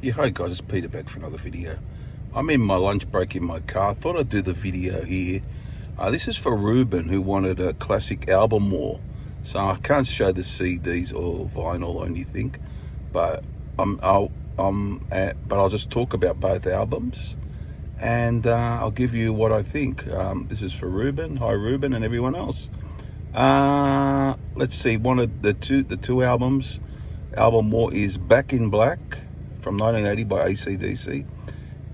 Yeah, hi guys, it's Peter back for another video. I'm in my lunch break in my car. Thought I'd do the video here. This is for Ruben, who wanted a classic album more. So I can't show the CDs or vinyl or anything, but but I'll just talk about both albums, and I'll give you what I think. This is for Ruben. Hi Ruben and everyone else. Let's see. One of the two albums. Album more is Back in Black from 1980 by AC/DC,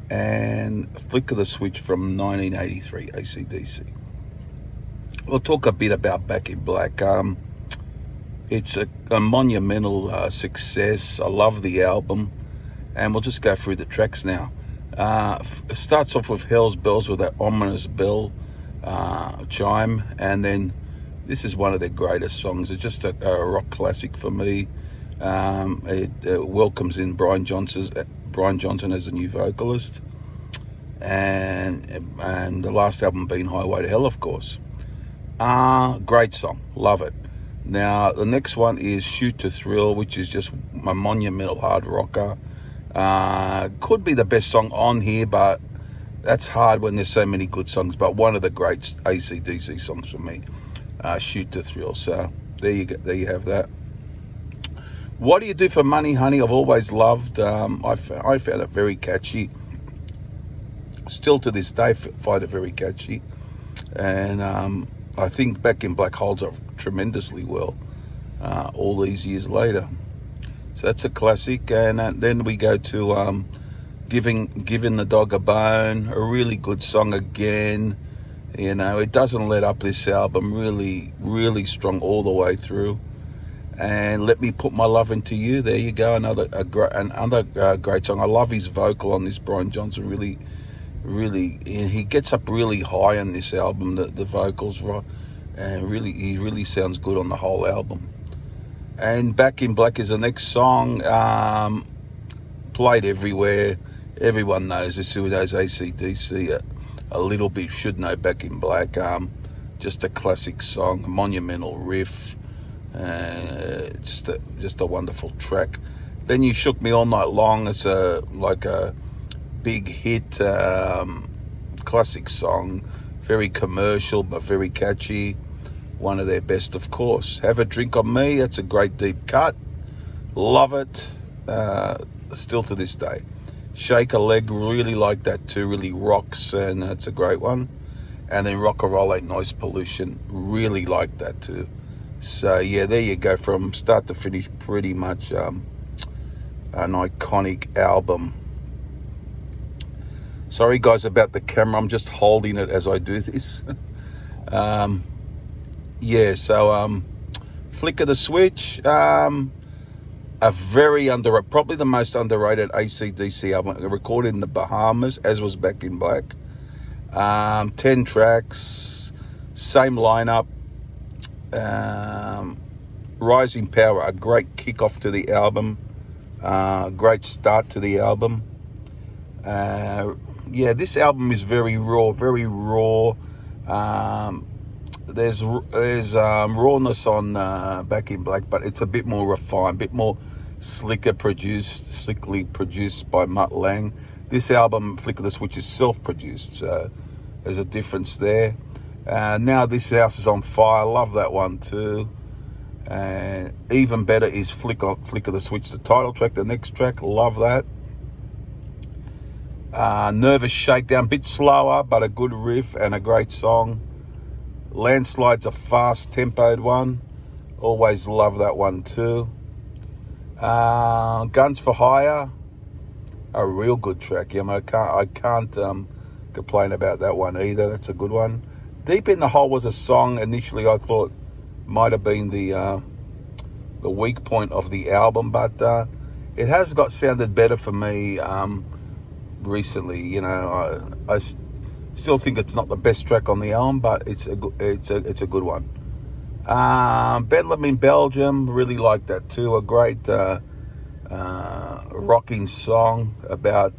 and Flick of the Switch from 1983, AC/DC. We'll talk a bit about Back in Black. It's a monumental success. I love the album, and we'll just go through the tracks now. It starts off with Hell's Bells with that ominous bell chime, and then this is one of their greatest songs. It's just a rock classic for me. It welcomes in Brian Johnson as a new vocalist, and the last album being Highway to Hell, of course. Great song, love it. Now the next one is Shoot to Thrill, which is just a monumental hard rocker. Could be the best song on here, but that's hard when there's so many good songs. But one of the great AC/DC songs for me, Shoot to Thrill. So there you go. There you have that. What Do You Do for Money, Honey? I've always loved. I found it very catchy. Still to this day, find it very catchy. And I think Back in Black holds up tremendously well all these years later. So that's a classic. And then we go to Giving the Dog a Bone, a really good song again. You know, it doesn't let up, this album. Really, really strong all the way through. And Let Me Put My Love Into You. There you go, another great song. I love his vocal on this. Brian Johnson really, he gets up really high on this album. The vocals, right, and he really sounds good on the whole album. And Back in Black is the next song. Played everywhere. Everyone knows this. Who knows AC/DC a little bit should know Back in Black. Just a classic song, a monumental riff. Just a wonderful track. Then You Shook Me All Night Long. It's a big hit, classic song, very commercial but very catchy. One of their best, of course. Have a Drink on Me. That's a great deep cut. Love it. Still to this day. Shake a Leg. Really like that too. Really rocks, and it's a great one. And then Rock and Roll Ain't Noise Pollution. Really like that too. So yeah, there you go, from start to finish, pretty much an iconic album. Sorry guys about the camera, I'm just holding it as I do this. Flick of the Switch, a very probably the most underrated AC/DC album, recorded in the Bahamas, as was Back in Black. 10 tracks, same lineup. Rising Power, a great kickoff to the album, great start to the album. This album is very raw. There's rawness on Back in Black, but it's a bit more refined, a bit more slickly produced by Mutt Lange. This album, Flick of the Switch, is self-produced, so there's a difference there. Now This House Is on Fire, love that one too. And even better is Flick of the Switch, the title track, the next track, love that. Nervous Shakedown, bit slower but a good riff and a great song. Landslide's a fast tempoed one, always love that one too. Guns for Hire, a real good track. I can't complain about that one either. That's a good one. Deep in the Hole was a song initially I thought might have been the weak point of the album, but it has sounded better for me recently. You know, I still think it's not the best track on the album, but it's a good one. Bedlam in Belgium, really like that too. A great rocking song about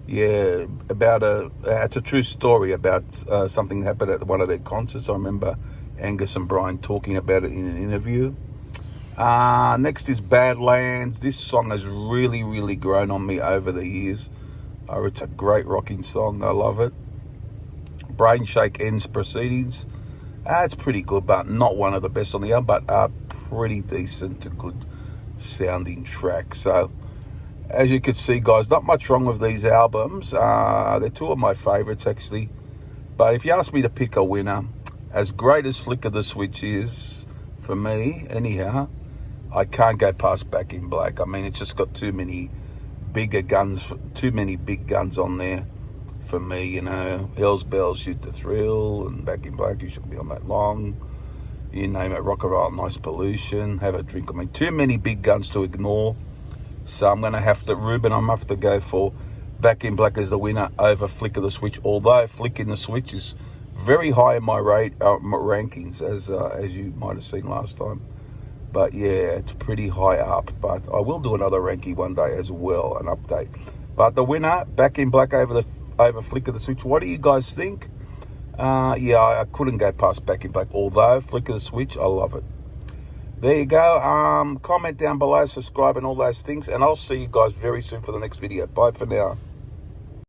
it's a true story about something that happened at one of their concerts. I remember Angus and Brian talking about it in an interview. Next is Badlands. This song has really grown on me over the years. It's a great rocking song. I love it. Brain Shake ends proceedings. It's pretty good, but not one of the best on the album, but a pretty decent to good sounding track. So, as you can see, guys, not much wrong with these albums. They're two of my favorites, actually. But if you ask me to pick a winner, as great as Flick of the Switch is, for me, anyhow, I can't go past Back in Black. I mean, it's just got too many big guns on there for me, you know. Hell's Bells, Shoot to Thrill, and Back in Black, You Should Be On That Long. You name it, Rock and Roll, Noise Pollution, Have a Drink. I mean, too many big guns to ignore. So I'm going to have to go for Back in Black as the winner over Flick of the Switch. Although Flick in the Switch is very high in my rankings, as you might have seen last time. But yeah, it's pretty high up. But I will do another ranking one day as well, an update. But the winner, Back in Black over Flick of the Switch. What do you guys think? Yeah, I couldn't go past Back in Black. Although Flick of the Switch, I love it. There you go. Comment down below, subscribe, and all those things. And I'll see you guys very soon for the next video. Bye for now.